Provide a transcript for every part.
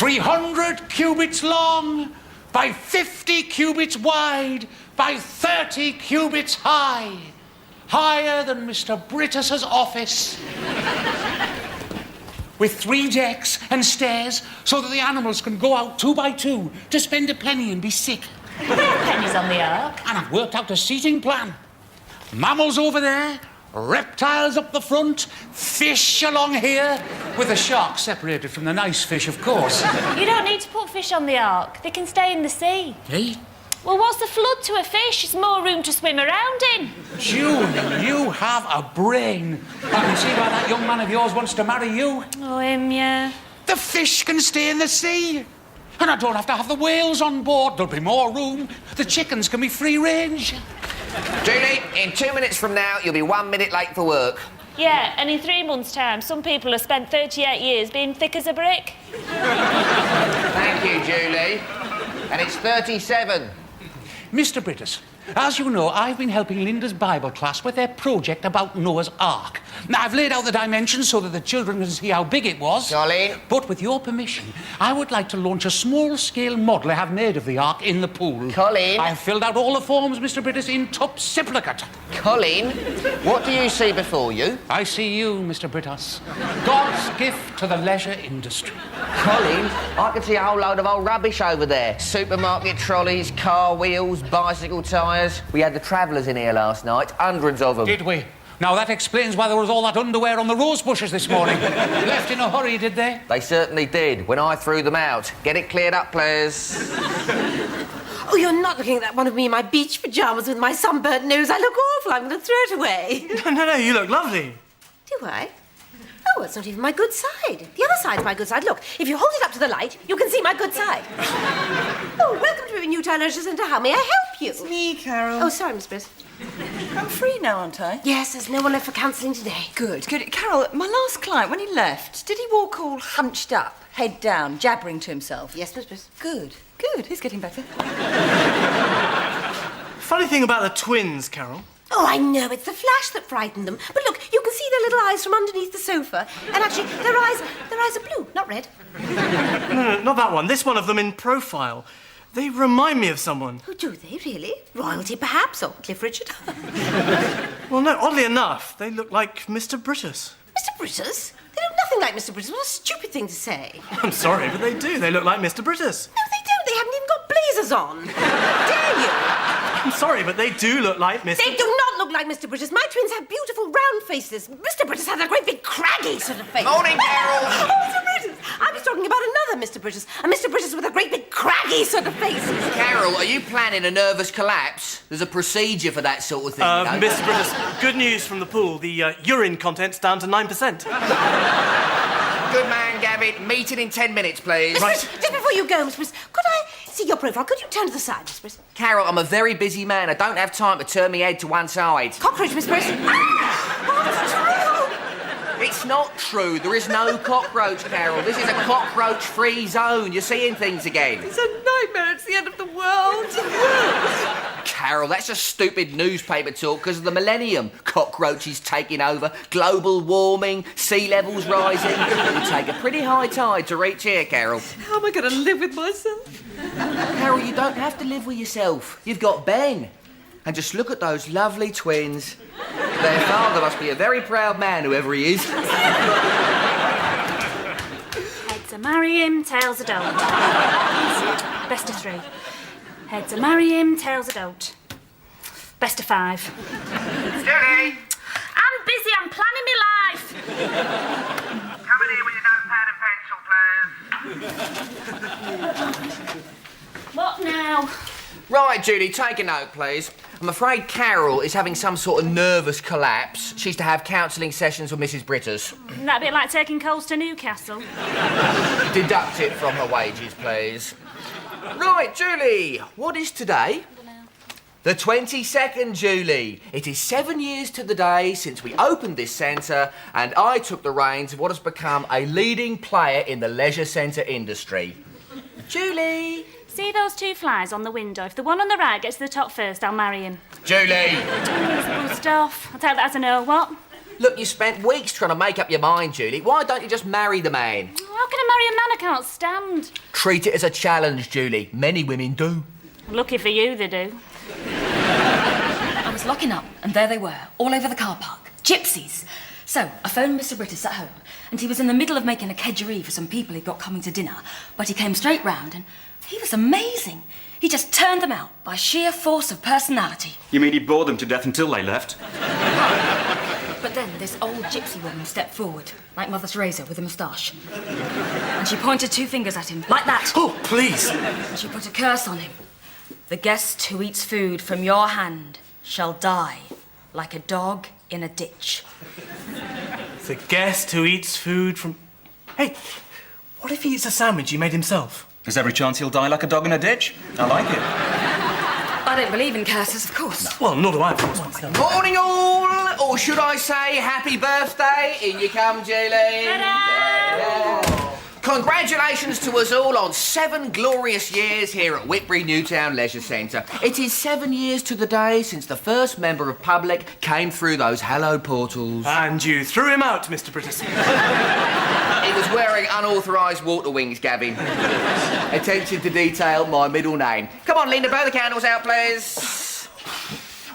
300 cubits long, by 50 cubits wide, by 30 cubits high. Higher than Mr. Brittas's office. With 3 decks and stairs so that the animals can go out 2 by 2 to spend a penny and be sick. There are pennies on the ark. And I've worked out a seating plan. Mammals over there, reptiles up the front, fish along here, with the sharks separated from the nice fish, of course. You don't need to put fish on the ark. They can stay in the sea. Hey? Well, what's the flood to a fish? It's more room to swim around in. June, you have a brain. I can see why that young man of yours wants to marry you. Oh, him, yeah. The fish can stay in the sea. And I don't have to have the whales on board. There'll be more room. The chickens can be free range. Julie, in 2 minutes from now, you'll be 1 minute late for work. Yeah, and in 3 months' time, some people have spent 38 years being thick as a brick. Thank you, Julie. And it's 37. Mr. Brittas, as you know, I've been helping Linda's Bible class with their project about Noah's Ark. Now, I've laid out the dimensions so that the children can see how big it was. Colin? But with your permission, I would like to launch a small-scale model I have made of the Ark in the pool. Colin? I've filled out all the forms, Mr. Brittas, in top supplicate. Colin, what do you see before you? I see you, Mr. Brittas. God's gift to the leisure industry. Colin, I can see a whole load of old rubbish over there. Supermarket trolleys, car wheels, bicycle tyres. We had the travellers in here last night, hundreds of them. Did we? Now, that explains why there was all that underwear on the rose bushes this morning. Left in a hurry, did they? They certainly did, when I threw them out. Get it cleared up, please. Oh, you're not looking at that one of me in my beach pyjamas with my sunburnt nose. I look awful. I'm going to throw it away. No, you look lovely. Do I? Oh, it's not even my good side. The other side's my good side. Look, if you hold it up to the light, you can see my good side. Oh, welcome to a new Leisure Centre. How may I help you? It's me, Carol. Oh, sorry, Miss Briss. I'm free now, aren't I? Yes, there's no one left for counselling today. Good. Carol, my last client, when he left, did he walk all hunched up, head down, jabbering to himself? Yes, Miss Briss. Good. He's getting better. Funny thing about the twins, Carol. Oh, I know. It's the flash that frightened them. But look, you can see their little eyes from underneath the sofa. And actually, their eyes are blue, not red. No, not that one. This one of them in profile. They remind me of someone. Oh, do they really? Royalty, perhaps, or Cliff Richard? Well, no, oddly enough, they look like Mr. Brittas. Mr. Brittas? They look nothing like Mr. Brittas. What a stupid thing to say. I'm sorry, but they do. They look like Mr. Brittas. No, they don't. They haven't even got blazers on. Dare you? I'm sorry, but they do look like Mr. They do not look like Mr. Brittas. My twins have beautiful round faces. Mr. Brittas has a great big craggy sort of face. Morning, Carol. Oh, Mr. Brittas. I was talking about another Mr. Brittas. A Mr. Brittas with a great big craggy sort of face. Carol, are you planning a nervous collapse? There's a procedure for that sort of thing, you know. Mr. Brittas, good news from the pool. The urine content's down to 9%. Good man, Gavin. Meeting in 10 minutes, please. Right. Just before you go, Miss Briss, could I see your profile? Could you turn to the side, Miss Briss? Carol, I'm a very busy man. I don't have time to turn my head to one side. Cockroach, Miss Briss. Ah! Oh, it's true. It's not true. There is no cockroach, Carol. This is a cockroach-free zone. You're seeing things again. It's a nightmare. It's the end of the world. Carol, that's just stupid newspaper talk because of the millennium. Cockroaches taking over, global warming, sea levels rising. It will take a pretty high tide to reach here, Carol. How am I going to live with myself? Carol, you don't have to live with yourself. You've got Ben. And just look at those lovely twins. Their father must be a very proud man, whoever he is. Heads a marry him, tails a don't. Best of 3. Heads a marry him, tails a don't. Best of 5. Julie! I'm busy, I'm planning my life. Come in here with your notepad and pencil, please. What now? Right, Judy, take a note, please. I'm afraid Carol is having some sort of nervous collapse. She's to have counselling sessions with Mrs. Brittas. Isn't that a bit like taking coals to Newcastle? Deduct it from her wages, please. Right, Julie, what is today? The 22nd, Julie. It is 7 years to the day since we opened this centre and I took the reins of what has become a leading player in the leisure centre industry. Julie! See those 2 flies on the window? If the one on the right gets to the top first, I'll marry him. Julie! Good stuff. I'll take that as a no. What? Look, you spent weeks trying to make up your mind, Julie. Why don't you just marry the man? I How can I marry a man I can't stand? Treat it as a challenge, Julie. Many women do. Lucky for you, they do. I was locking up, and there they were, all over the car park. Gypsies. So, I phoned Mr. Brittas at home, and he was in the middle of making a kedgeree for some people he'd got coming to dinner, but he came straight round, and he was amazing. He just turned them out by sheer force of personality. You mean he bored them to death until they left? But then this old gypsy woman stepped forward, like Mother Teresa with a moustache. And she pointed 2 fingers at him, like that. Oh, please. And she put a curse on him. The guest who eats food from your hand shall die like a dog in a ditch. The guest who eats food from... Hey, what if he eats a sandwich he made himself? There's every chance he'll die like a dog in a ditch. I like it. I don't believe in curses, of course. Well, nor do I, of course. Morning all, or should I say happy birthday? In you come, Julie. Ta-da! Congratulations to us all on 7 glorious years here at Whitbury Newtown Leisure Centre. It is 7 years to the day since the first member of public came through those hallowed portals. And you threw him out, Mr. Brittas. He was wearing unauthorised water wings, Gavin. Attention to detail, my middle name. Come on, Linda, blow the candles out, please.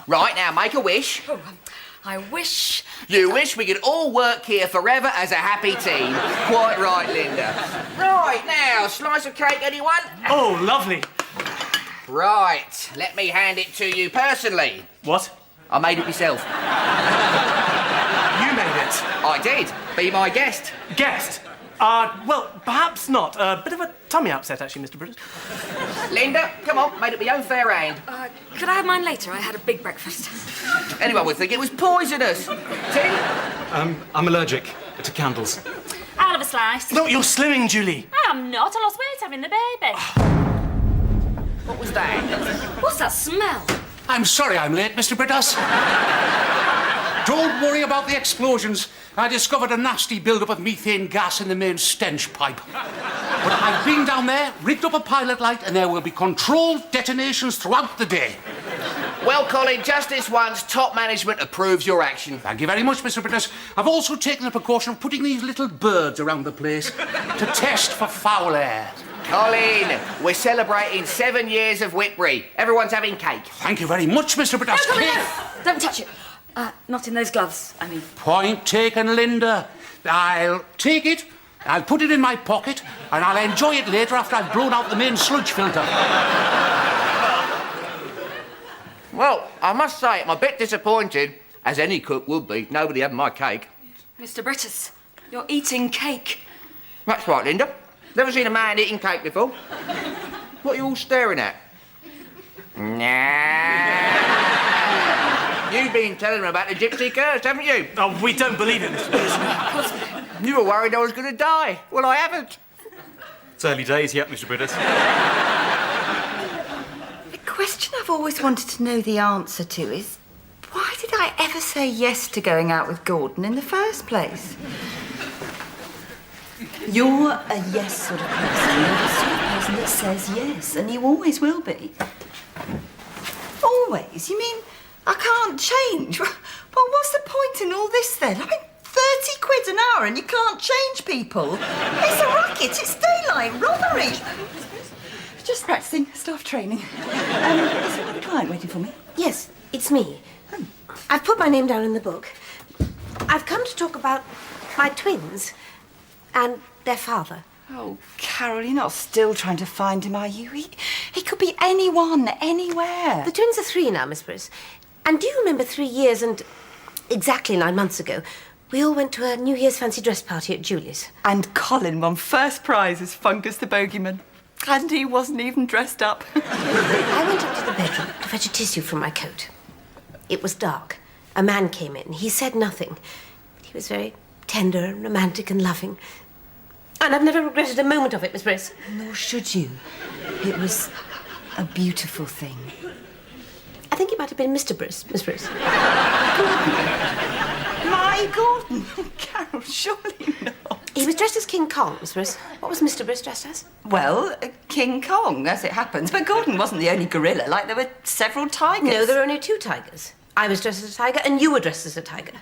Right, now, make a wish. Oh, I wish... You wish we could all work here forever as a happy team. Quite right, Linda. Right, now, slice of cake, anyone? Oh, lovely. Right, let me hand it to you personally. What? I made it myself. You made it. I did. Be my guest. Guest? Well, perhaps not. A bit of a tummy upset, actually, Mr. Brittas. Linda, come on, made it my own fair hand. Could I have mine later? I had a big breakfast. Anyone would think it was poisonous. Tea? I'm allergic to candles. I'll have a slice. No, you're slimming, Julie. I'm not. I lost weight having the baby. What was that? What's that smell? I'm sorry I'm late, Mr. Brittas. Don't worry about the explosions. I discovered a nasty build-up of methane gas in the main stench pipe. But I've been down there, rigged up a pilot light, and there will be controlled detonations throughout the day. Well, Colin, just this once, top management approves your action. Thank you very much, Mr. Brittas. I've also taken the precaution of putting these little birds around the place to test for foul air. Colin, we're celebrating 7 years of Whitbury. Everyone's having cake. Thank you very much, Mr. Brittas. Don't touch it. Not in those gloves, I mean. Point taken, Linda. I'll take it, I'll put it in my pocket, and I'll enjoy it later after I've blown out the main sludge filter. Well, I must say, I'm a bit disappointed, as any cook would be. Nobody had my cake. Mr. Brittas, you're eating cake. That's right, Linda. Never seen a man eating cake before. What are you all staring at? Nah. You've been telling them about the gypsy curse, haven't you? Oh, we don't believe it, Mr. Brittas. You were worried I was going to die. Well, I haven't. It's early days yet, Mr. Brittas. The question I've always wanted to know the answer to is, why did I ever say yes to going out with Gordon in the first place? You're a yes sort of person. You're the sort of person that says yes, and you always will be. Always? You mean I can't change? Well, what's the point in all this then? I mean, 30 quid an hour and you can't change people. It's a racket, it's daylight robbery. Just practising staff training. Is there a client waiting for me? Yes, it's me. I've put my name down in the book. I've come to talk about my twins and their father. Oh, Carol, you're not still trying to find him, are you? He could be anyone, anywhere. The twins are 3 now, Miss Bruce. And do you remember 3 years and exactly 9 months ago, we all went to a New Year's fancy dress party at Julie's? And Colin won first prize as Fungus the Bogeyman. And he wasn't even dressed up. I went up to the bedroom to fetch a tissue from my coat. It was dark. A man came in. He said nothing. But he was very tender and romantic and loving. And I've never regretted a moment of it, Miss Bruce. Nor should you. It was a beautiful thing. I think it might have been Mr. Bruce, Miss Bruce. My Gordon? Oh, Carol, surely not. He was dressed as King Kong, Miss Bruce. What was Mr. Bruce dressed as? Well, King Kong, as it happens. But Gordon wasn't the only gorilla. Like, there were several tigers. No, there were only 2 tigers. I was dressed as a tiger and you were dressed as a tiger.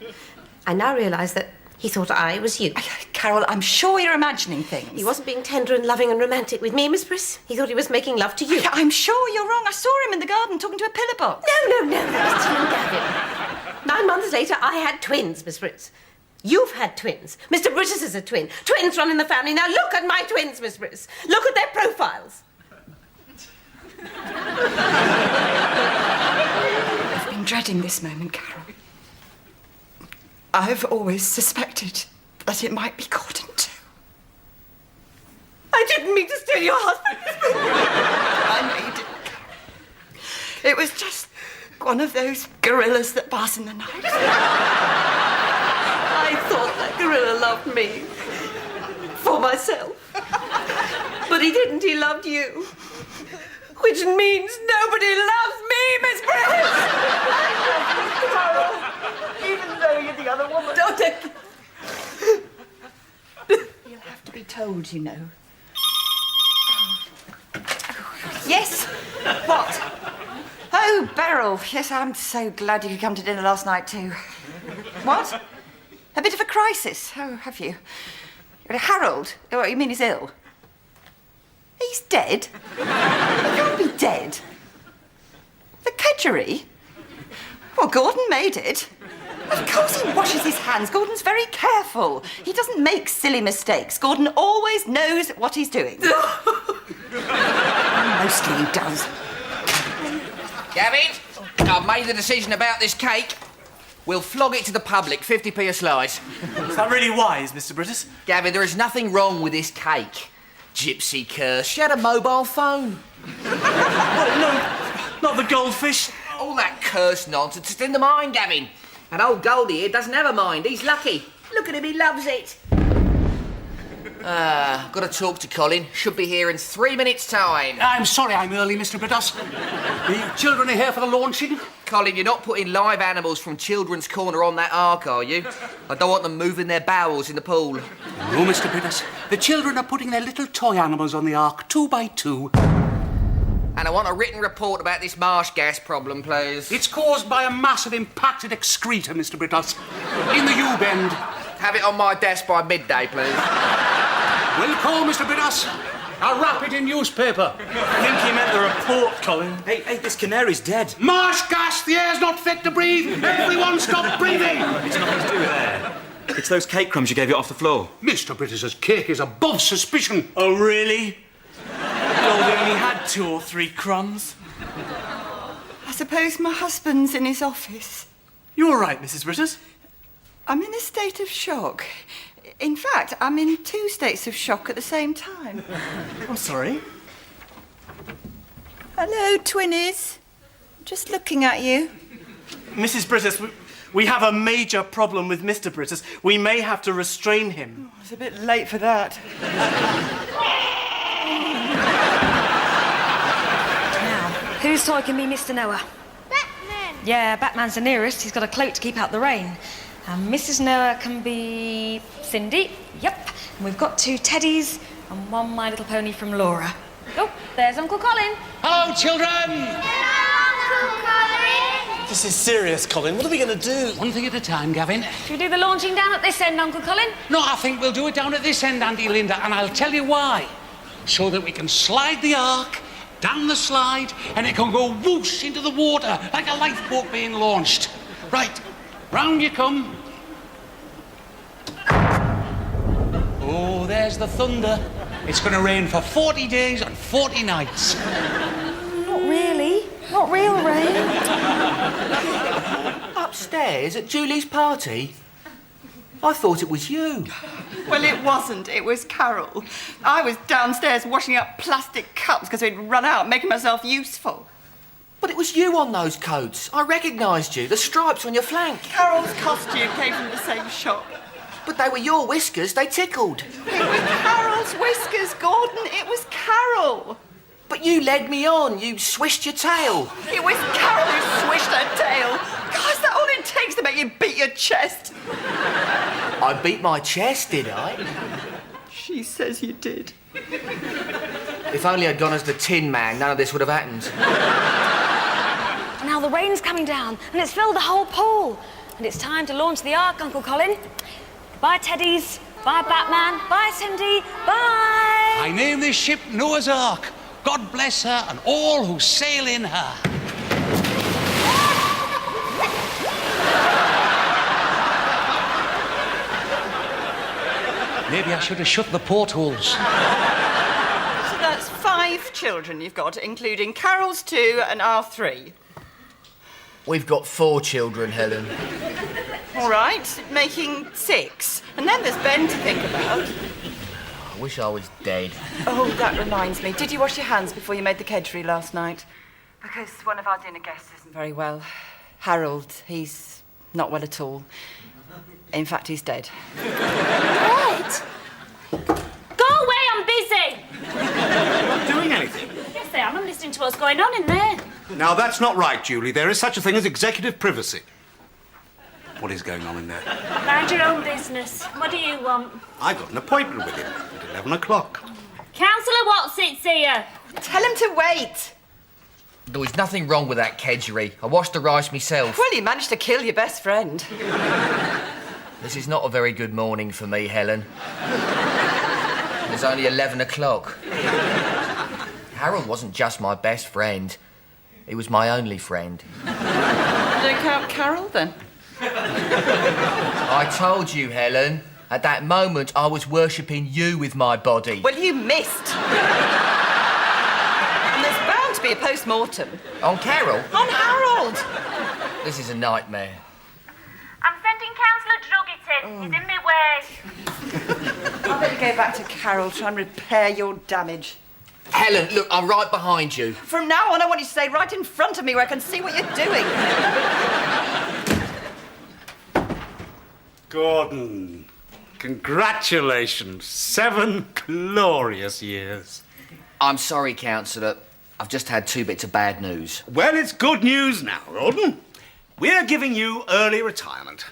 I now realise that He thought I was you. Carol, I'm sure you're imagining things. He wasn't being tender and loving and romantic with me, Miss Briss. He thought he was making love to you. I'm sure you're wrong. I saw him in the garden talking to a pillar box. No, that was Tim Gavin. 9 months later, I had twins, Miss Briss. You've had twins. Mr. Brittas is a twin. Twins run in the family. Now look at my twins, Miss Briss. Look at their profiles. I've been dreading this moment, Carol. I've always suspected that it might be Gordon too. I didn't mean to steal your husband. I know you didn't, Carol. It was just one of those gorillas that pass in the night. I thought that gorilla loved me. For myself. But he didn't. He loved you. Which means nobody loves me, Miss Briss! Even though you're the other woman. Don't take... You'll have to be told, you know. Yes? What? Oh, Beryl. Yes, I'm so glad you could come to dinner last night, too. What? A bit of a crisis? Oh, have you? Harold? Oh, you mean he's ill? He's dead? He can't be dead. The kedgeree? Well, Gordon made it. Of course he washes his hands. Gordon's very careful. He doesn't make silly mistakes. Gordon always knows what he's doing. Mostly he does. Gavin, I've made the decision about this cake. We'll flog it to the public, 50p a slice. Is that really wise, Mr. Brittas? Gavin, there is nothing wrong with this cake. Gypsy curse. She had a mobile phone. Oh, no, not the goldfish. All that curse nonsense is in the mind, Gavin. And old Goldie here doesn't have a mind. He's lucky. Look at him, he loves it. Got to talk to Colin. Should be here in 3 minutes' time. I'm sorry I'm early, Mr. Brittas. The children are here for the launching. Colin, you're not putting live animals from Children's Corner on that ark, are you? I don't want them moving their bowels in the pool. No, Mr. Brittas. The children are putting their little toy animals on the ark, 2 by 2. And I want a written report about this marsh gas problem, please. It's caused by a massive impacted excreta, Mr. Brittas, in the U-bend. Have it on my desk by midday, please. Will call, Mr. Brittas. I'll wrap it in newspaper. I think he meant the report, Colin. Hey, this canary's dead. Marsh gas! The air's not fit to breathe! Everyone stop breathing! It's nothing to do with air. It's those cake crumbs you gave it off the floor. Mr. Brittas's cake is above suspicion. Oh, really? Goldie only had 2 or 3 crumbs. I suppose my husband's in his office. You all right, Mrs. Brittas? I'm in a state of shock. In fact, I'm in 2 states of shock at the same time. I'm sorry. Hello, twinnies. Just looking at you. Mrs. Brittas, we have a major problem with Mr. Brittas. We may have to restrain him. It's a bit late for that. Now, whose toy can be Mr. Noah? Batman. Yeah, Batman's the nearest. He's got a cloak to keep out the rain. And Mrs. Noah can be Cindy. Yep. And we've got 2 teddies and 1 My Little Pony from Laura. Oh, there's Uncle Colin. Hello, children! This is serious, Colin. What are we going to do? One thing at a time, Gavin. Should we do the launching down at this end, Uncle Colin? No, I think we'll do it down at this end, Auntie Linda, and I'll tell you why. So that we can slide the ark down the slide and it can go whoosh into the water like a lifeboat being launched. Right, round you come. Oh, there's the thunder. It's going to rain for 40 days and 40 nights. Not really. Not real rain. Upstairs at Julie's party? I thought it was you. Well, it wasn't. It was Carol. I was downstairs washing up plastic cups because we'd run out, making myself useful. But it was you on those coats. I recognised you. The stripes on your flank. Carol's costume came from the same shop. But they were your whiskers. They tickled. It was Carol's whiskers, Gordon. It was Carol. But you led me on. You swished your tail. It was Carol who swished her tail. God, is that all it takes to make you beat your chest? I beat my chest, did I? She says you did. If only I'd gone as the Tin Man, none of this would have happened. Now the rain's coming down and it's filled the whole pool. And it's time to launch the ark, Uncle Colin. Bye, Teddies. Bye, Batman. Bye, Cindy. Bye. I name this ship Noah's Ark. God bless her and all who sail in her. Maybe I should have shut the portholes. So that's 5 children you've got, including Carol's 2 and our 3. We've got 4 children, Helen. All right, making 6. And then there's Ben to think about. I wish I was dead. Oh, that reminds me. Did you wash your hands before you made the kedgeree last night? Because one of our dinner guests isn't very well. Harold, he's not well at all. In fact, he's dead. Dead? Go away, I'm busy. Not doing anything. Yes, I am. I'm listening to what's going on in there. Now, that's not right, Julie. There is such a thing as executive privacy. What is going on in there? Mind your own business. What do you want? I've got an appointment with him at 11 o'clock. Councillor Watsit's here. Tell him to wait. There was nothing wrong with that kedgeree. I washed the rice myself. Well, you managed to kill your best friend. This is not a very good morning for me, Helen. It's only 11 o'clock. Harold wasn't just my best friend. He was my only friend. Don't count Carol, then. I told you, Helen. At that moment, I was worshipping you with my body. Well, you missed. And there's bound to be a post-mortem. On Carol? On Harold. This is a nightmare. I'm sending Councillor Drugget in. He's in my way. I better go back to Carol, try and repair your damage. Helen, look, I'm right behind you. From now on, I want you to stay right in front of me where I can see what you're doing. Gordon, congratulations. 7 glorious years. I'm sorry, Councillor. I've just had 2 bits of bad news. Well, it's good news now, Gordon. We're giving you early retirement.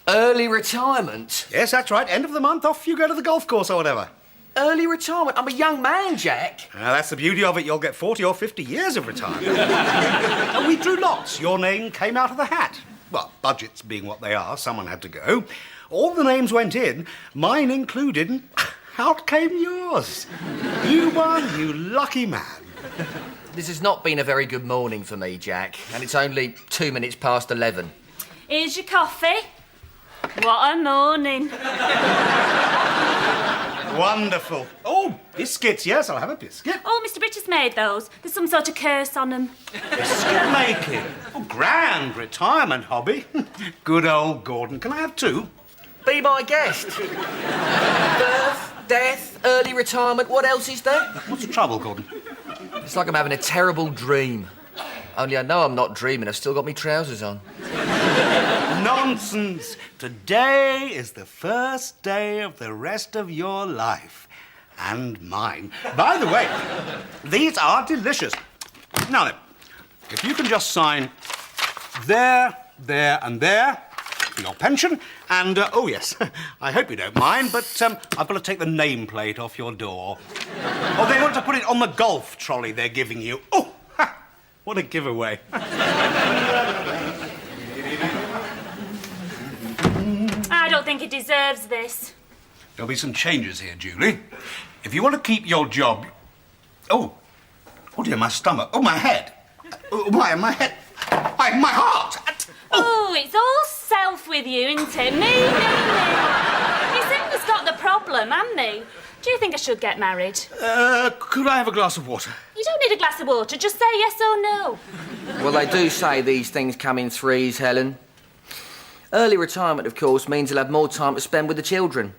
Early retirement? Yes, that's right. End of the month, off you go to the golf course or whatever. Early retirement? I'm a young man, Jack. That's the beauty of it. You'll get 40 or 50 years of retirement. And we drew lots. Your name came out of the hat. Well, budgets being what they are, someone had to go. All the names went in, mine included, and out came yours. You won, you lucky man. This has not been a very good morning for me, Jack, and it's only 2 minutes past 11. Here's your coffee. What a morning. Wonderful. Oh, biscuits. Yes, I'll have a biscuit. Oh, Mr. Brittas made those. There's some sort of curse on them. Biscuit making. Oh, grand retirement hobby. Good old Gordon. Can I have 2? Be my guest. Birth, death, early retirement, what else is there? What's the trouble, Gordon? It's like I'm having a terrible dream. Only I know I'm not dreaming. I've still got my trousers on. Nonsense. Today is the first day of the rest of your life. And mine. By the way, these are delicious. Now then, if you can just sign there, there and there for your pension. And, oh yes, I hope you don't mind, but I've got to take the nameplate off your door. Oh, they want to put it on the golf trolley they're giving you. Oh, ha, what a giveaway. I don't think he deserves this. There'll be some changes here, Julie. If you want to keep your job... Oh dear, my stomach. Oh, my head. Oh, my head. My heart. Oh, it's all self with you, isn't it? Me. It's him that's got the problem, and me. Do you think I should get married? Could I have a glass of water? You don't need a glass of water. Just say yes or no. Well, they do say these things come in threes, Helen. Early retirement, of course, means I'll have more time to spend with the children.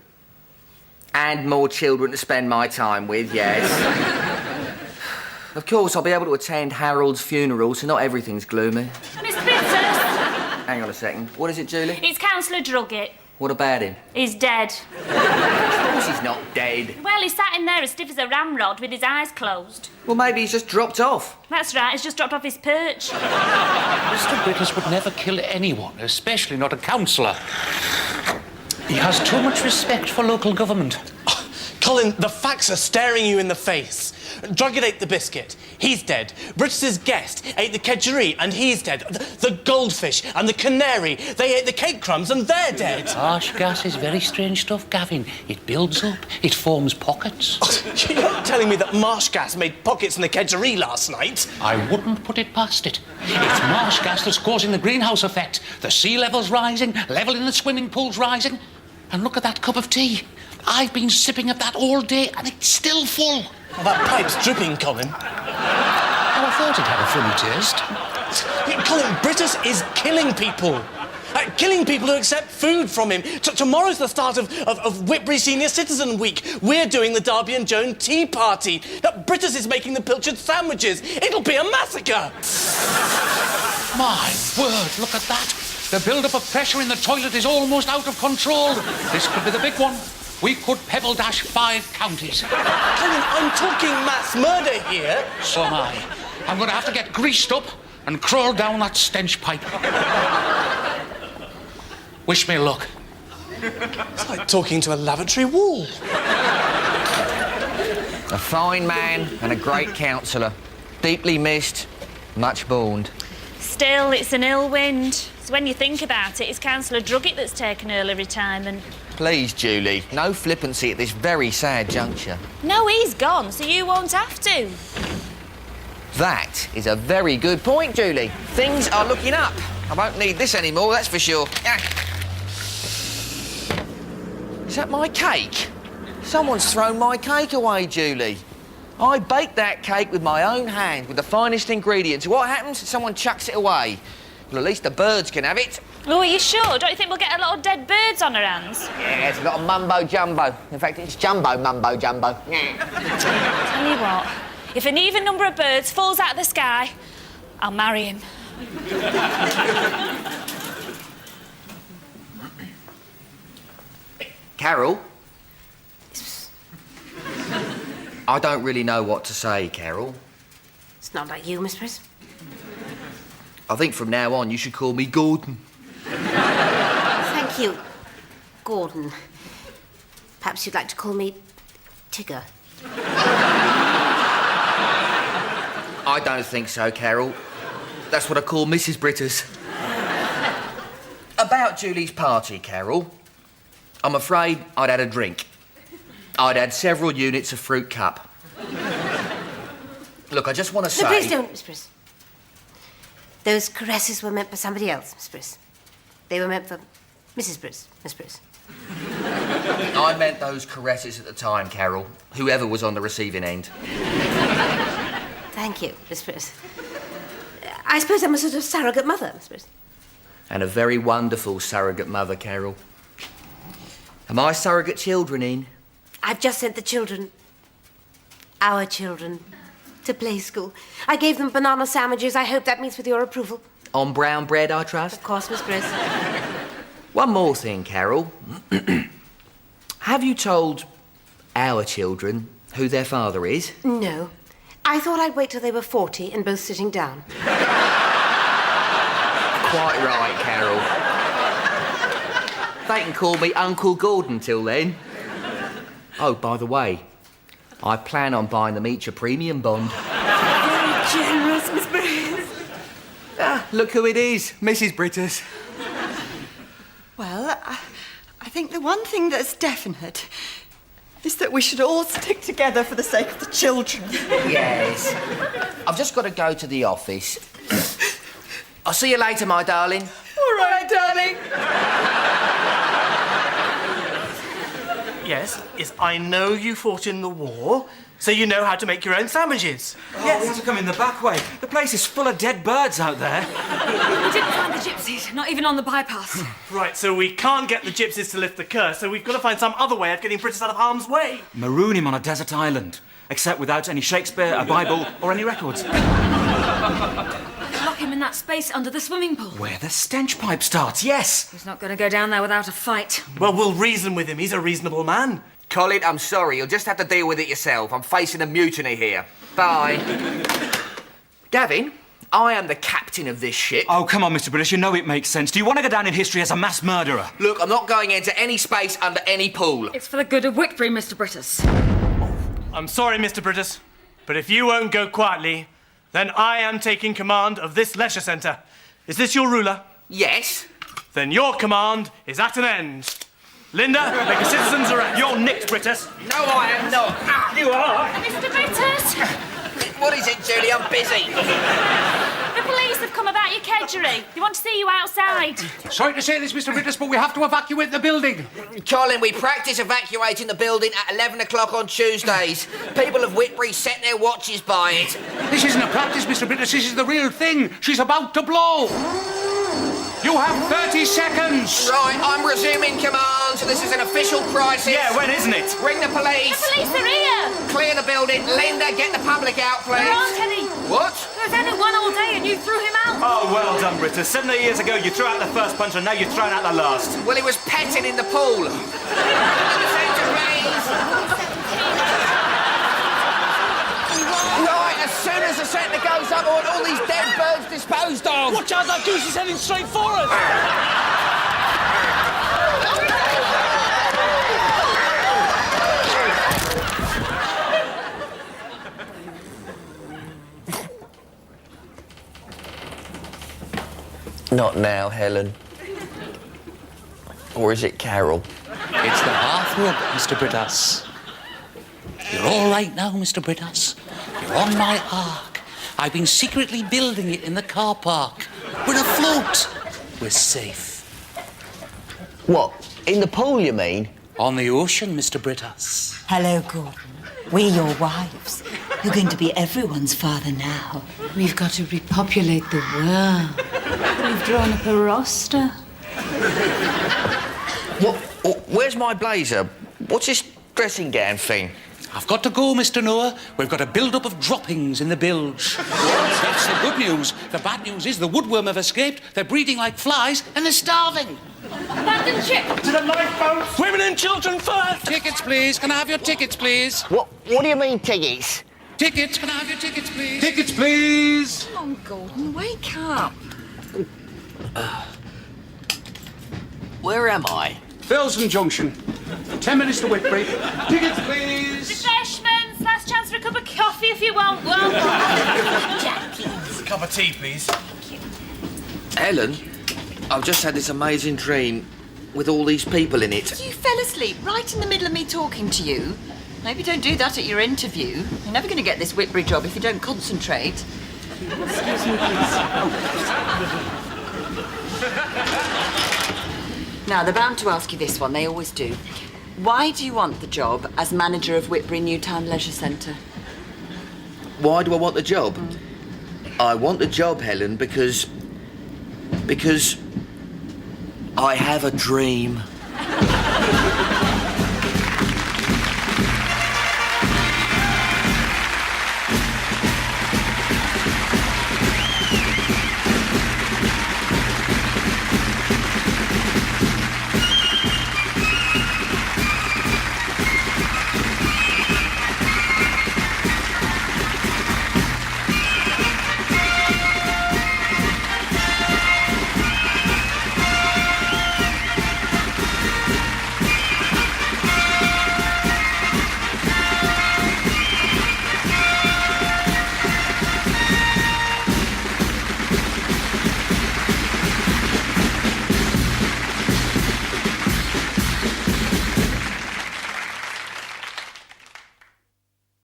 And more children to spend my time with, yes. Of course, I'll be able to attend Harold's funeral, so not everything's gloomy. Mr. Brittas, Hang on a second. What is it, Julie? it's Councillor Drugget. What about him? He's dead. Of course he's not dead. Well, he sat in there as stiff as a ramrod with his eyes closed. Well, maybe he's just dropped off. That's right, he's just dropped off his perch. Mr. Brittas would never kill anyone, especially not a councillor. He has too much respect for local government. Colin, the facts are staring you in the face. Druggett ate the biscuit. He's dead. Brittas's guest ate the kedgeree and he's dead. The goldfish and the canary, they ate the cake crumbs and they're dead. Marsh gas is very strange stuff, Gavin. It builds up. It forms pockets. You're not telling me that marsh gas made pockets in the kedgeree last night? I wouldn't put it past it. It's marsh gas that's causing the greenhouse effect. The sea level's rising, level in the swimming pool's rising. And look at that cup of tea. I've been sipping of that all day and it's still full. Well, that pipe's dripping, Colin. Oh, I thought it had a funny taste. Colin, Brittas is killing people. Killing people who accept food from him. Tomorrow's the start of Whitbury Senior Citizen Week. We're doing the Darby and Joan Tea Party. Brittas is making the pilchard sandwiches. It'll be a massacre. My word, look at that. The build-up of pressure in the toilet is almost out of control. This could be the big one. We could pebble dash 5 counties. Colin, I'm talking mass murder here. So am I. I'm going to have to get greased up and crawl down that stench pipe. Wish me luck. It's like talking to a lavatory wall. A fine man and a great counsellor. Deeply missed, much mourned. Still, it's an ill wind. So when you think about it, it's Councillor Druggett that's taken early retirement. Please, Julie, no flippancy at this very sad juncture. No, he's gone, so you won't have to. That is a very good point, Julie. Things are looking up. I won't need this anymore, that's for sure. Is that my cake? Someone's thrown my cake away, Julie. I baked that cake with my own hand, with the finest ingredients. What happens? Someone chucks it away. Well, at least the birds can have it. Oh, are you sure? Don't you think we'll get a lot of dead birds on our hands? Yeah, it's a lot of mumbo-jumbo. In fact, it's jumbo-mumbo-jumbo. Tell you what, if an even number of birds falls out of the sky, I'll marry him. Carol? I don't really know what to say, Carol. It's not like you, Miss Briss. I think from now on you should call me Gordon. Thank you, Gordon. Perhaps you'd like to call me Tigger. I don't think so, Carol. That's what I call Mrs. Brittas. About Julie's party, Carol. I'm afraid I'd had a drink. I'd had several units of fruit cup. Look, I just want to say... No, please don't, Miss Briss. Those caresses were meant for somebody else, Miss Briss. They were meant for Mrs. Briss, Miss Briss. I meant those caresses at the time, Carol. Whoever was on the receiving end. Thank you, Miss Briss. I suppose I'm a sort of surrogate mother, Miss Briss. And a very wonderful surrogate mother, Carol. Are my surrogate children in? I've just sent the children, our children, to play school. I gave them banana sandwiches. I hope that meets with your approval. On brown bread, I trust? Of course, Miss Briss. One more thing, Carol. Have you told our children who their father is? No. I thought I'd wait till they were 40 and both sitting down. Quite right, Carol. They can call me Uncle Gordon till then. Oh, by the way, I plan on buying them each a premium bond. Very generous, Miss Briss. Look who it is, Mrs. Brittas. Well, I think the one thing that's definite is that we should all stick together for the sake of the children. Yes. I've just got to go to the office. I'll see you later, my darling. All right, darling. Yes, I know you fought in the war, so you know how to make your own sandwiches. Oh, we have to come in the back way. The place is full of dead birds out there. We didn't find the gypsies, not even on the bypass. Right, so we can't get the gypsies to lift the curse, so we've got to find some other way of getting Brittas out of harm's way. Maroon him on a desert island, except without any Shakespeare, a Bible, or any records. Lock him in that space under the swimming pool. Where the stench pipe starts, yes. He's not going to go down there without a fight. Well, we'll reason with him. He's a reasonable man. Colin, I'm sorry. You'll just have to deal with it yourself. I'm facing a mutiny here. Bye. Gavin, I am the captain of this ship. Oh, come on, Mr. Brittas, you know it makes sense. Do you want to go down in history as a mass murderer? Look, I'm not going into any space under any pool. It's for the good of Whitbury, Mr. Brittas. I'm sorry, Mr. Brittas, but if you won't go quietly, then I am taking command of this leisure centre. Is this your ruler? Yes. Then your command is at an end. Linda, make a citizen's arrest. You're nicked, Brittas. No, I am not. You are. Mr. Brittas! What is it, Julie? I'm busy. The police have come about your kedgeree. They want to see you outside. Sorry to say this, Mr. Brittas, but we have to evacuate the building. Colin, we practice evacuating the building at 11 o'clock on Tuesdays. People of Whitbury set their watches by it. This isn't a practice, Mr. Brittas. This is the real thing. She's about to blow. You have 30 seconds. Right, I'm resuming command. This is an official crisis. Yeah, when isn't it? Ring the police. The police are here. Clear the building. Linda, get the public out, please. There aren't any. What? There's only one all day and you threw him out. Oh, well done, Brittas. 70 years ago, you threw out the first punch and now you're throwing out the last. Well, he was petting in the pool. In the centre, please. Right, as soon as the centre goes up, I want all these dead birds disposed of. Watch out, that goose is heading straight for us! Not now, Helen. Or is it Carol? It's the hearthrug, Mr. Brittas. You're all right now, Mr. Brittas. You're on my ark. I've been secretly building it in the car park. We're afloat. We're safe. What? In the pool, you mean? On the ocean, Mr. Brittas. Hello, Gordon. We're your wives. You're going to be everyone's father now. We've got to repopulate the world. We've drawn up a roster. Where's my blazer? What's this dressing gown thing? I've got to go, Mr. Noah. We've got a build-up of droppings in the bilge. That's the good news. The bad news is the woodworm have escaped. They're breeding like flies and they're starving. Abandon ship. To the lifeboats! Women and children first! Tickets, please. Can I have your tickets, please? What do you mean, tickets? Tickets. Can I have your tickets, please? Tickets, please. Come on, Gordon, wake up. Where am I? Felsen Junction. 10 minutes to Whitbury. Tickets, please. Refreshments. Last chance for a cup of coffee if you want one. Jackie. A cup of tea, please. Helen, I've just had this amazing dream with all these people in it. You fell asleep right in the middle of me talking to you. Maybe don't do that at your interview. You're never going to get this Whitbury job if you don't concentrate. Excuse me, please. Now, they're bound to ask you this one. They always do. Why do you want the job as manager of Whitbury Newtown Leisure Centre? Why do I want the job? I want the job, Helen, because I have a dream.